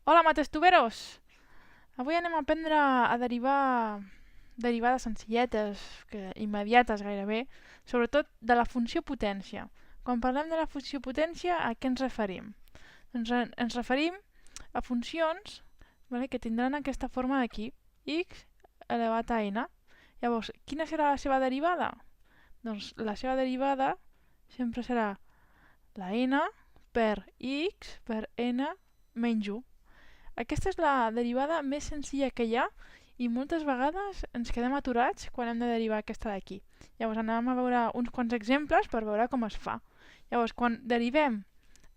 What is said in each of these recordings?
Hola, matestuberos! Avui anem a aprendre a derivar derivades senzilletes, immediates gairebé, sobretot de la funció potència. Quan parlem de la funció potència, a què ens referim? Doncs ens referim a funcions que tindran aquesta forma d'aquí, x elevat a n. Llavors, quina serà la seva derivada? Doncs la seva derivada sempre serà la n per x per n menys 1. Aquesta és la derivada més senzilla que hi ha i moltes vegades ens quedem aturats quan hem de derivar aquesta d'aquí. Llavors anem a veure uns quants exemples per veure com es fa. Llavors, quan derivem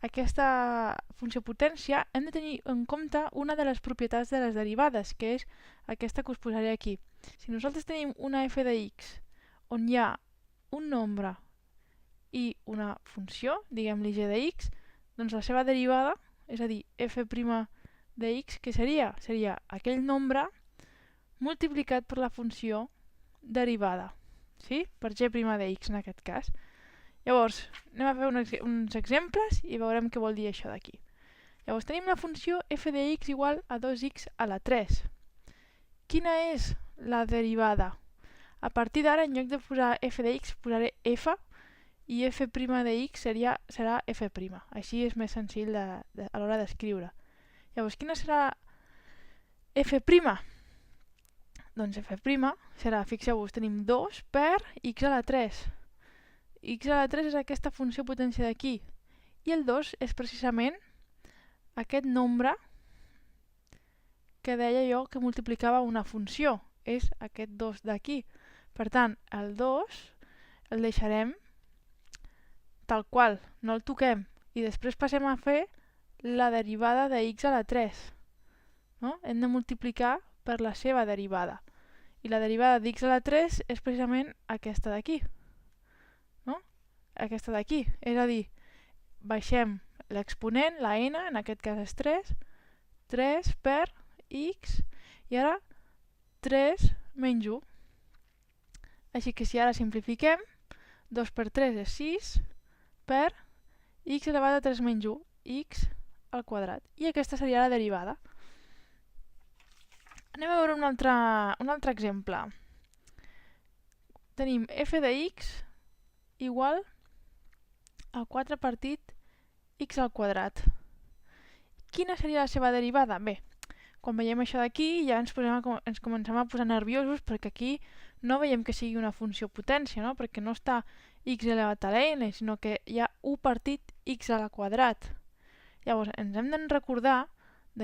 aquesta funció potència, hem de tenir en compte una de les propietats de les derivades, que és aquesta que us posaré aquí. Si nosaltres tenim una f de x on hi ha un nombre i una funció, diguem-li g de x, doncs la seva derivada, és a dir, f' de x, què seria? Seria aquell nombre multiplicat per la funció derivada, sí? Per g' de x en aquest cas. Llavors, anem a fer uns exemples i veurem què vol dir això d'aquí. Llavors tenim la funció f de x igual a 2x a la 3. Quina és la derivada? A partir d'ara, en lloc de posar f de x, posaré f i f' de x serà f'. Així és més senzill a l'hora d'escriure. Llavors, quina serà f'? Doncs f' serà, fixeu-vos, tenim 2 per x a la 3. X a la 3 és aquesta funció potència d'aquí. I el 2 és precisament aquest nombre que deia jo que multiplicava una funció. És aquest 2 d'aquí. Per tant, el 2 el deixarem tal qual, no el toquem. I després passem a fer la derivada de x a la 3. No? Hem de multiplicar per la seva derivada. I la derivada d'x a la 3 és precisament aquesta d'aquí. No? Aquesta d'aquí. És a dir, baixem l'exponent, la n, en aquest cas és 3, 3 per x, i ara 3 menys 1. Així que si ara simplifiquem, 2 per 3 és 6 per x elevat a 3 menys 1, x al quadrat. I aquesta seria la derivada. Anem a veure un altre exemple. Tenim f de x igual a 4 partit x al quadrat. Quina seria la seva derivada? Bé, quan veiem això d'aquí ja ens comencem a posar nerviosos perquè aquí no veiem que sigui una funció potència, no? Perquè no està x elevat a la n, sinó que hi ha 1 partit x al quadrat. Llavors ens hem de recordar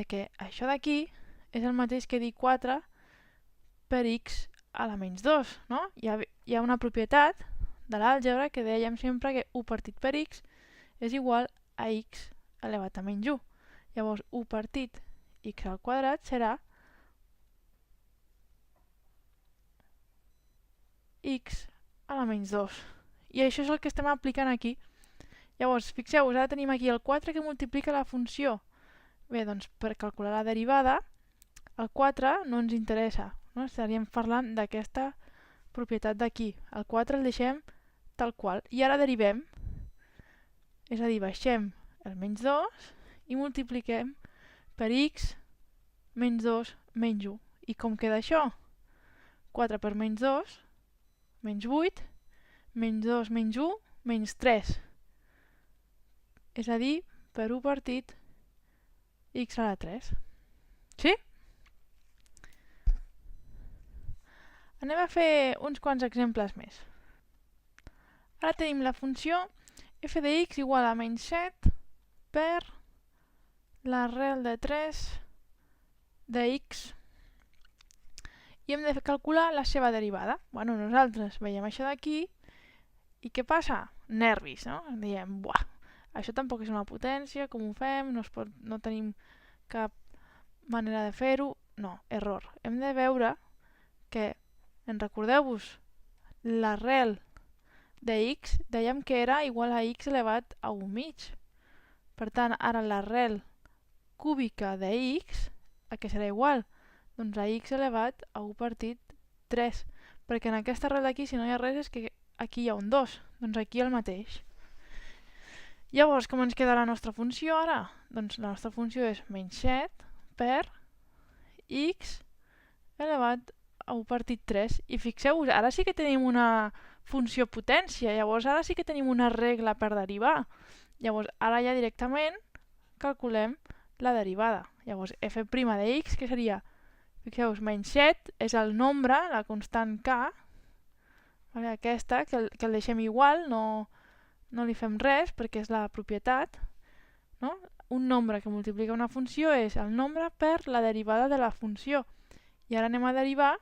que això d'aquí és el mateix que dir 4 per x a la menys 2. No? Hi ha una propietat de l'àlgebra que dèiem sempre que 1 partit per x és igual a x elevat a menys 1. Llavors 1 partit x al quadrat serà x a la menys 2. I això és el que estem aplicant aquí. Llavors, fixeu-vos, ara tenim aquí el 4 que multiplica la funció. Bé, doncs per calcular la derivada, el 4 no ens interessa, no? Estaríem parlant d'aquesta propietat d'aquí. El 4 el deixem tal qual. I ara derivem, és a dir, baixem el menys 2 i multipliquem per x menys 2 menys 1. I com queda això? 4 per menys 2, menys 8, menys 2 menys 1, menys 3. És a dir, per 1 partit x a la 3. Sí? Anem a fer uns quants exemples més. Ara tenim la funció f de x igual a menys 7 per l'arrel de 3 de x i hem de calcular la seva derivada. Bueno, nosaltres veiem això d'aquí i què passa? Nervis, no? Diem, buah, això tampoc és una potència, com ho fem? No tenim cap manera de fer-ho. No, error. Hem de veure que, recordeu-vos, l'arrel de x dèiem que era igual a x elevat a 1 mig. Per tant, ara l'arrel cúbica de x, a què serà igual? Doncs a x elevat a 1 partit 3, perquè en aquesta arrel d'aquí, si no hi ha res, és que aquí hi ha un 2, doncs aquí el mateix. Llavors, com ens queda la nostra funció ara? Doncs la nostra funció és menys 7 per x elevat a 1 partit 3. I fixeu-vos, ara sí que tenim una funció potència, llavors ara sí que tenim una regla per derivar. Llavors, ara ja directament calculem la derivada. Llavors, f' de x, que seria, fixeu-vos, menys 7 és el nombre, la constant k, vale, aquesta, que el deixem igual, no li fem res perquè és la propietat, no? Un nombre que multiplica una funció és el nombre per la derivada de la funció. I ara anem a derivar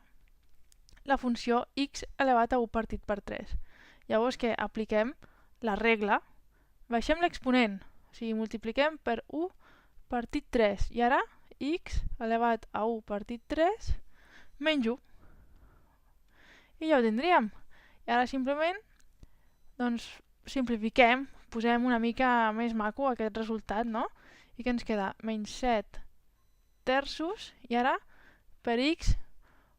la funció x elevat a 1 partit per 3. Llavors que apliquem la regla, baixem l'exponent, o sigui, multipliquem per 1 partit 3. I ara x elevat a 1 partit 3 menys 1. I ja ho tindríem. I ara simplement, doncs, simplifiquem, posem una mica més maco aquest resultat, no? I què ens queda? Menys 7 terços, i ara per x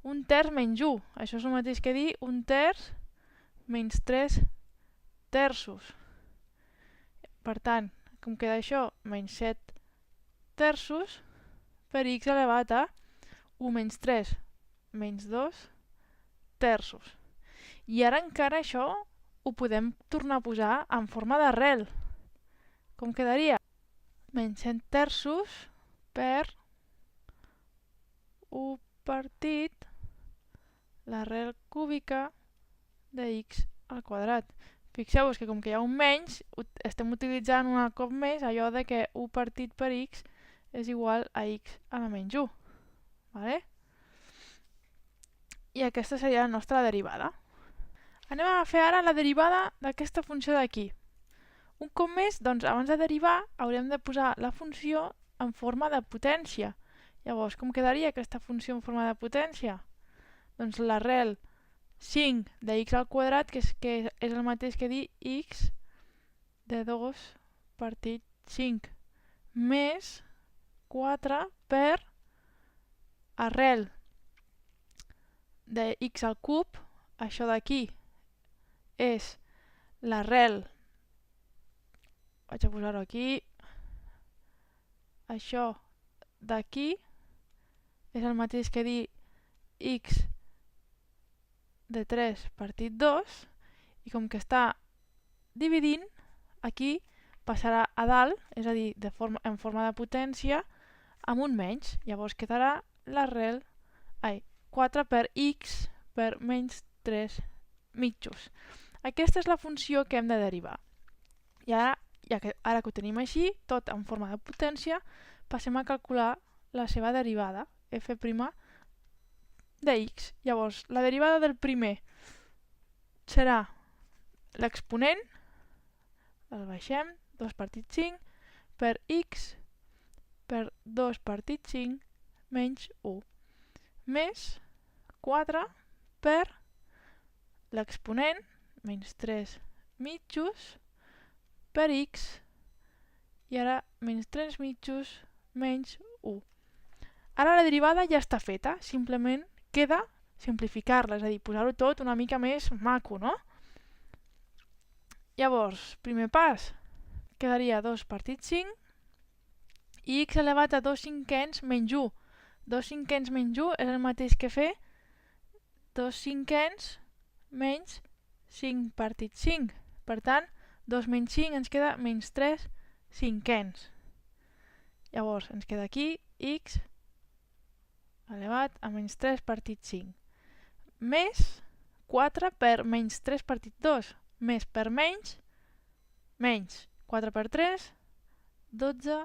1 terç menys 1. Això és el mateix que dir 1 terç menys 3 terços. Per tant, com queda això? Menys 7 terços per x elevat a 1 menys 3 menys 2 terços. I ara encara això ho podem tornar a posar en forma d'arrel. Com quedaria? Menys 7 terços per 1 partit l'arrel cúbica de x al quadrat. Fixeu-vos que com que hi ha un menys, estem utilitzant un cop més allò de que 1 partit per x és igual a x a la menys 1. Vale? I aquesta seria la nostra derivada. Anem a fer ara la derivada d'aquesta funció d'aquí. Un cop més, doncs, abans de derivar, haurem de posar la funció en forma de potència. Llavors, com quedaria aquesta funció en forma de potència? Doncs l'arrel 5 de x al quadrat, que és el mateix que dir x de 2 partit 5, més 4 per arrel de x al cub, això d'aquí és l'arrel, vaig a posar-ho aquí, això d'aquí és el mateix que dir x de 3 partit 2, i com que està dividint, aquí passarà a dalt, és a dir, en forma de potència, amb un menys. Llavors quedarà l'arrel 4 per x per menys 3 mitjos. Aquesta és la funció que hem de derivar. I ara, ara que ho tenim així, tot en forma de potència, passem a calcular la seva derivada, f' de x. Llavors, la derivada del primer serà l'exponent, el baixem, 2 partit 5, per x per 2 partit 5 menys 1, més 4 per l'exponent, menys 3 mitjos, per x, i ara menys 3 mitjos menys 1. Ara la derivada ja està feta, simplement queda simplificar-la, és a dir, posar-ho tot una mica més maco, no? Llavors, primer pas, quedaria 2 partit 5, i x elevat a 2 cinquens menys 1. 2 cinquens menys 1 és el mateix que fer 2 cinquens menys 5 partit 5. Per tant, 2 menys 5 ens queda menys 3 cinquens. Llavors, ens queda aquí x elevat a menys 3 partit 5. Més 4 per menys 3 partit 2. Més per menys, menys 4 per 3, 12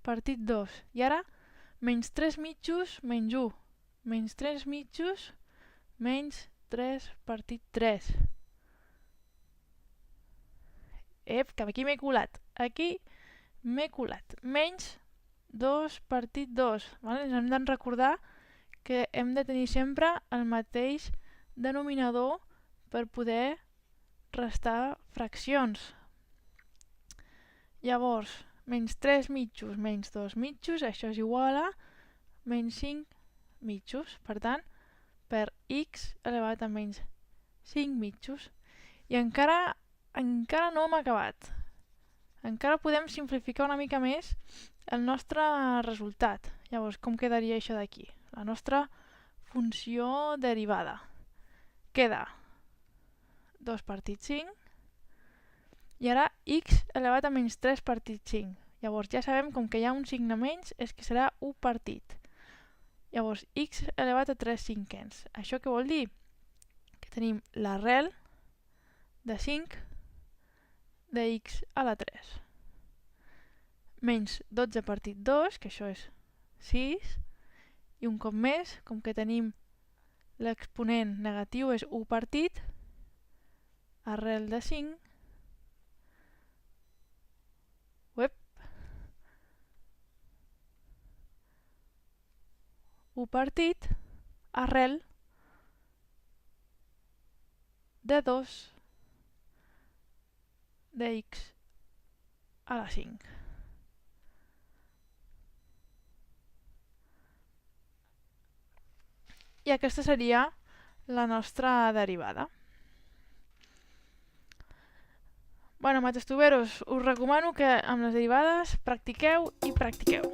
partit 2. I ara, menys 3 mitjos menys 1. Menys 3 mitjos menys 3 partit 3. Que aquí m'he colat. Aquí m'he colat. Menys 2 partit 2. Vale? Ens hem de recordar que hem de tenir sempre el mateix denominador per poder restar fraccions. Llavors, menys 3 mitjos menys 2 mitjos, això és igual a menys 5 mitjos. Per tant, per x elevat a menys 5 mitjos. I encara no hem acabat. Encara podem simplificar una mica més el nostre resultat. Llavors, com quedaria això d'aquí? La nostra funció derivada. Queda 2 partit 5 i ara x elevat a menys 3 partit 5. Llavors ja sabem com que hi ha un signe menys és que serà 1 partit. Llavors x elevat a 3 cinquens. Això què vol dir? Que tenim l'arrel de 5 de x a la 3 menys 12 partit 2, que això és 6, i un cop més, com que tenim l'exponent negatiu és 1 partit, arrel de 5, 1 partit, arrel de 2 de x a la 5. I aquesta seria la nostra derivada. Bueno, matestuberos, us recomano que amb les derivades practiqueu i practiqueu.